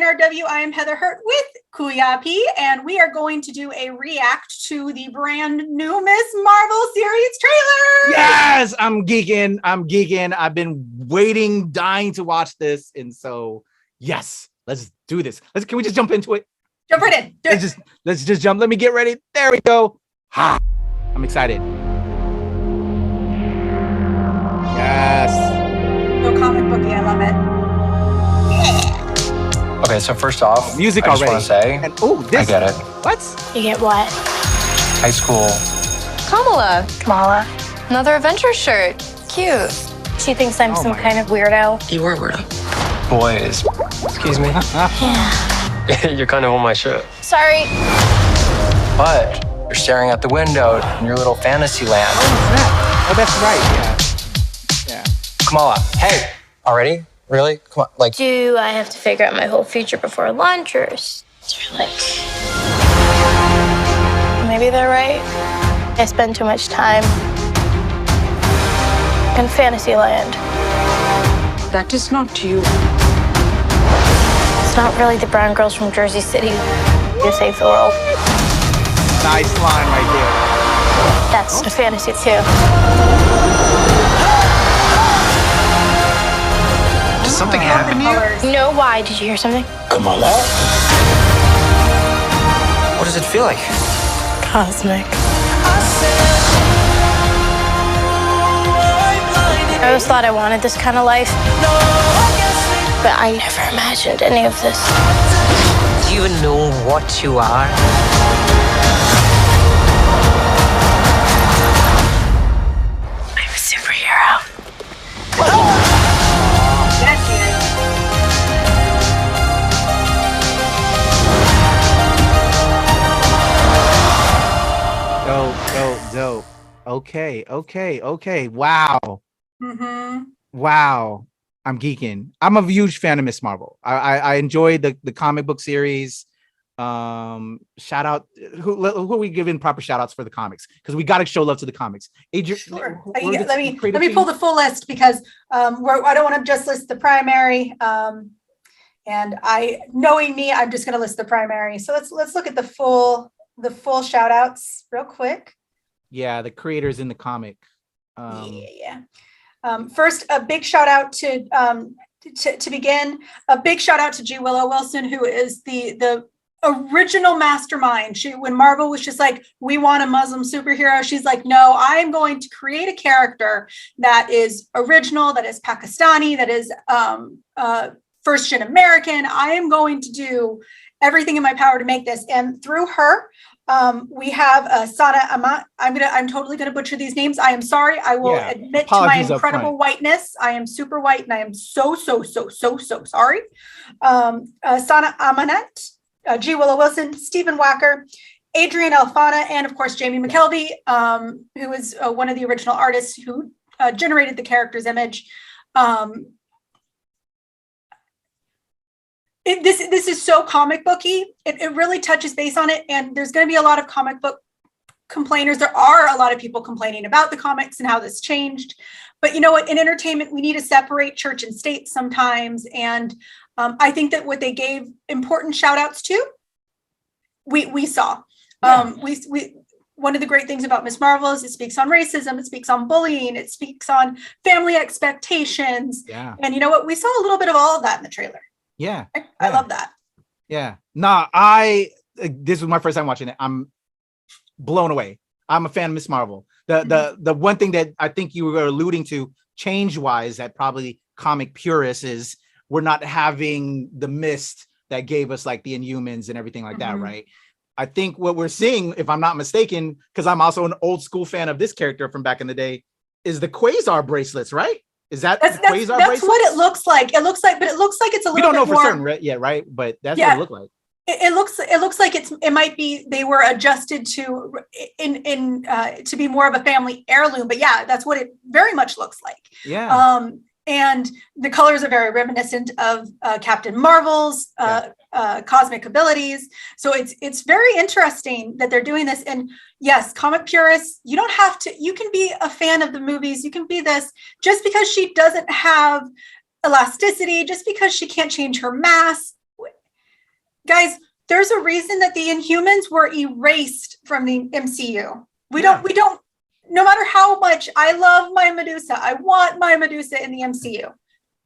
NRW. I am Heather Hurt with Kuyapi, and we are going to do a react to the brand new Miss Marvel series trailer. Yes, I'm geeking. I've been waiting, dying to watch this, and so yes, let's do this. Can we just jump into it? Jump right in. Let's just jump. Let me get ready. There we go. Ha! I'm excited. Yes. So comic booky. I love it. Okay, so first off, music I just already. want to say, I get it. What? You get what? High school. Kamala. Another adventure shirt. Cute. She thinks I'm some kind of weirdo. You were a weirdo. Boys. Excuse me. Yeah. You're kind of on my shirt. Sorry. But you're staring out the window in your little fantasy land. Oh, that's right. Yeah. Kamala, hey, already? Really? Come on, like. Do I have to figure out my whole future before lunch, or is there like... Maybe they're right. I spend too much time in fantasy land. That is not you. It's not really the brown girls from Jersey City who save the world. Nice line right there. That's a fantasy too. Did something happen to you? No, why? Did you hear something? Kamala? What does it feel like? Cosmic. I always thought I wanted this kind of life, but I never imagined any of this. Do you even know what you are? I'm a superhero. Dope. Okay. Wow. Mm-hmm. Wow. I'm geeking. I'm a huge fan of Miss Marvel. I enjoyed the comic book series. Shout out who are we giving proper shout outs for the comics? Because we got to show love to the comics. Adrian, Sure. Let me pull the full list, because I don't want to just list the primary. And knowing me, I'm just going to list the primary. So let's look at the full shout outs real quick. Yeah, the creators in the comic. First, a big shout out to begin. A big shout out to G. Willow Wilson, who is the original mastermind. When Marvel was just like, we want a Muslim superhero, she's like, no, I'm going to create a character that is original, that is Pakistani, that is first gen American. I am going to do everything in my power to make this. And through her, we have Sana Amat. I'm totally gonna butcher these names. I am sorry. I will admit to my incredible whiteness. I am super white, and I am so sorry. Sana Amanat, G. Willow Wilson, Stephen Wacker, Adrian Alfana, and of course Jamie McKelvey, who is one of the original artists who generated the character's image. This is so comic booky. It really touches base on it, and there's going to be a lot of comic book complainers. There are a lot of people complaining about the comics and how this changed. But you know what? In entertainment, we need to separate church and state sometimes. And I think that what they gave important shout outs to, we saw. One of the great things about Miss Marvel is it speaks on racism, it speaks on bullying, it speaks on family expectations. Yeah. And you know what? We saw a little bit of all of that in the trailer. Yeah. I love that. Yeah. Nah, this was my first time watching it. I'm blown away. I'm a fan of Miss Marvel. The one thing that I think you were alluding to change-wise that probably comic purists is we're not having the mist that gave us like the Inhumans and everything like that, right? I think what we're seeing, if I'm not mistaken, because I'm also an old school fan of this character from back in the day, is the Quasar bracelets, right? Is that that's what it looks like. It looks like it's a little bit more. We don't know for certain, right? Yeah, right. But that's what it looked like. It looks like it might be they were adjusted to to be more of a family heirloom. But yeah, that's what it very much looks like. Yeah. And the colors are very reminiscent of Captain Marvel's cosmic abilities. So it's very interesting that they're doing this. And yes, comic purists, you don't have to, you can be a fan of the movies. You can be this just because she doesn't have elasticity, just because she can't change her mass. Guys, there's a reason that the Inhumans were erased from the MCU. We don't, no matter how much I love my Medusa, I want my Medusa in the MCU.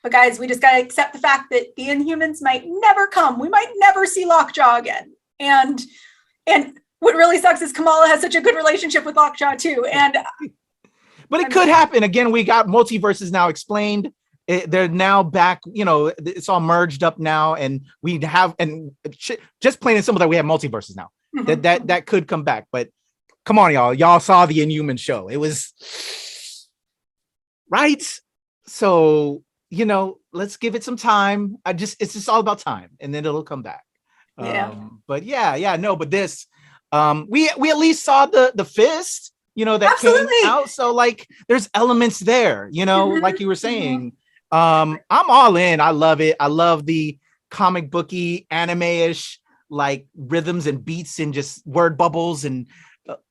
But guys, we just got to accept the fact that the Inhumans might never come. We might never see Lockjaw again. And what really sucks is Kamala has such a good relationship with Lockjaw too. But it could happen. Again, we got multiverses now explained. They're now back, it's all merged up now, and we have, and just plain and simple that we have multiverses now. Mm-hmm. That could come back. But come on, y'all saw the Inhuman show. It was right. So, let's give it some time. It's just all about time, and then it'll come back. Yeah. But but this, we at least saw the fist, that Absolutely. came out. So like, there's elements there, Mm-hmm. like you were saying. I'm all in. I love it. I love the comic booky anime-ish like rhythms and beats and just word bubbles and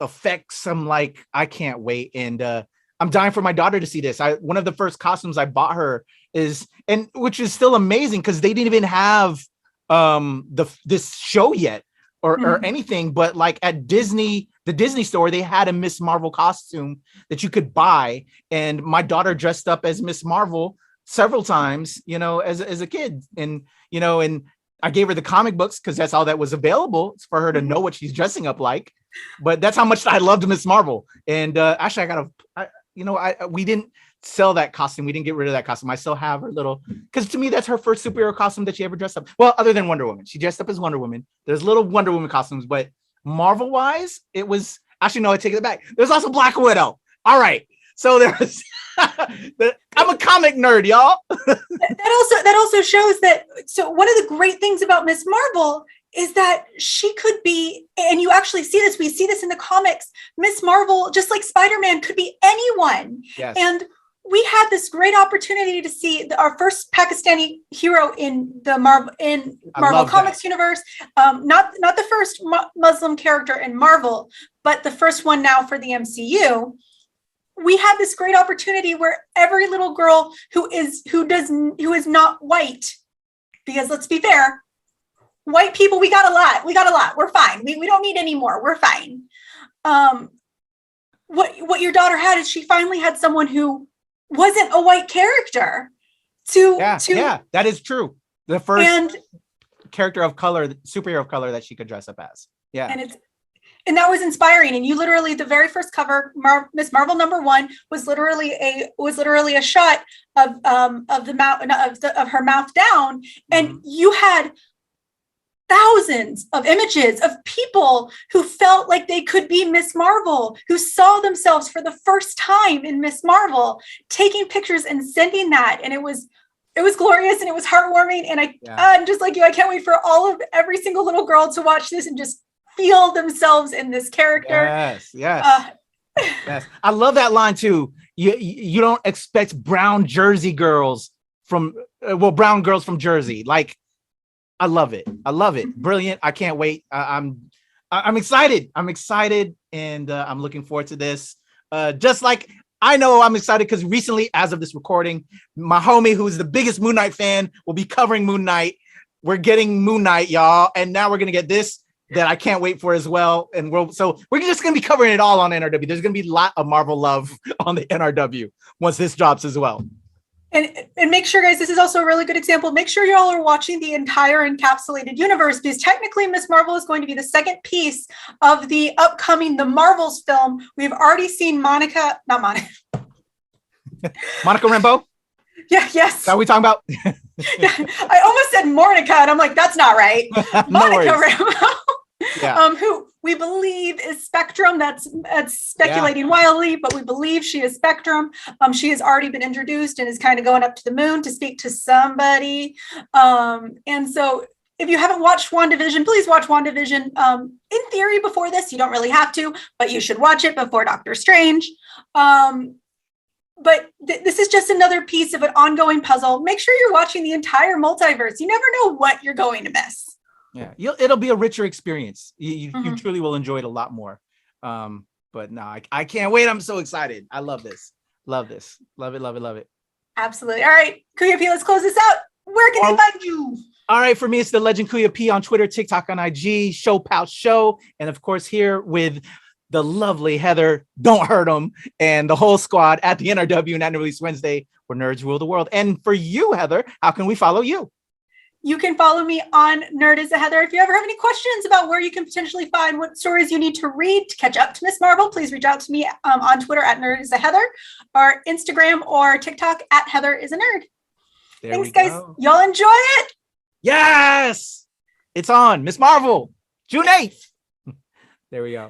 effects. I'm like, I can't wait. And I'm dying for my daughter to see this. One of the first costumes I bought her which is still amazing because they didn't even have this show yet or anything, but like at the Disney store, they had a Miss Marvel costume that you could buy. And my daughter dressed up as Miss Marvel several times, as a kid. And, and I gave her the comic books because that's all that was available for her to know what she's dressing up like. But that's how much I loved Miss Marvel. And actually, we didn't sell that costume. We didn't get rid of that costume. I still have her little, because to me, that's her first superhero costume that she ever dressed up. Well, other than Wonder Woman. She dressed up as Wonder Woman. There's little Wonder Woman costumes, but Marvel wise, it was actually, no, I take it back. There's also Black Widow. All right. So there's I'm a comic nerd, y'all. that also shows that. So one of the great things about Miss Marvel is that she could be, and you actually see this, we see this in the comics, Miss Marvel, just like Spider-Man, could be anyone. Yes. And we had this great opportunity to see our first Pakistani hero in the Marvel Comics universe. Not the first Muslim character in Marvel, but the first one now for the MCU. We had this great opportunity where every little girl who is not white, because let's be fair, white people, we got a lot. We're fine. We don't need any more. We're fine. What your daughter had is she finally had someone who wasn't a white character yeah, that is true. The first character of color, superhero of color that she could dress up as. Yeah. And that was inspiring. And you literally, the very first cover, Miss Marvel #1 was literally a shot of the mouth of her mouth down, and you had thousands of images of people who felt like they could be Miss Marvel, who saw themselves for the first time in Miss Marvel, taking pictures and sending that, and it was glorious and it was heartwarming. And I'm just like you. I can't wait for every single little girl to watch this and just feel themselves in this character. Yes. I love that line too. You don't expect brown Jersey girls from Jersey. Like, I love it. Brilliant. I can't wait. I'm excited. And I'm looking forward to this. Just like I know I'm excited because recently, as of this recording, my homie, who's the biggest Moon Knight fan, will be covering Moon Knight. We're getting Moon Knight, y'all. And now we're going to get this that I can't wait for as well. And we're just going to be covering it all on NRW. There's going to be a lot of Marvel love on the NRW once this drops as well. And make sure, guys, this is also a really good example. Make sure y'all are watching the entire encapsulated universe, because technically Miss Marvel is going to be the second piece of the upcoming The Marvels film. We've already seen Monica Rambeau? Yeah, yes. Is that what we talking about? Yeah, I almost said Monica, and I'm like, that's not right. Monica Rambeau, who we believe is Spectrum. That's speculating wildly, but we believe she is Spectrum. She has already been introduced and is kind of going up to the moon to speak to somebody. And so if you haven't watched WandaVision, please watch WandaVision. In theory, before this, you don't really have to, but you should watch it before Doctor Strange. But this is just another piece of an ongoing puzzle. Make sure you're watching the entire multiverse. You never know what you're going to miss. Yeah, it'll be a richer experience. You truly will enjoy it a lot more. But no, I can't wait. I'm so excited. I love this. Love it. Absolutely. All right, Kuya P, let's close this out. Where can they find you? All right, for me, it's the Legend Kuya P on Twitter, TikTok, on IG, Show Pal Show, and of course here with the lovely Heather, Don't Hurt 'em, and the whole squad at the NRW Not Release Wednesday, where nerds rule the world. And for you, Heather, how can we follow you? You can follow me on Nerd is a Heather. If you ever have any questions about where you can potentially find what stories you need to read to catch up to Miss Marvel, please reach out to me on Twitter at Nerd is a Heather, or Instagram or TikTok at Heather is a Nerd. Thanks, guys. Y'all enjoy it. Yes, it's on. Miss Marvel, June 8th. There we go.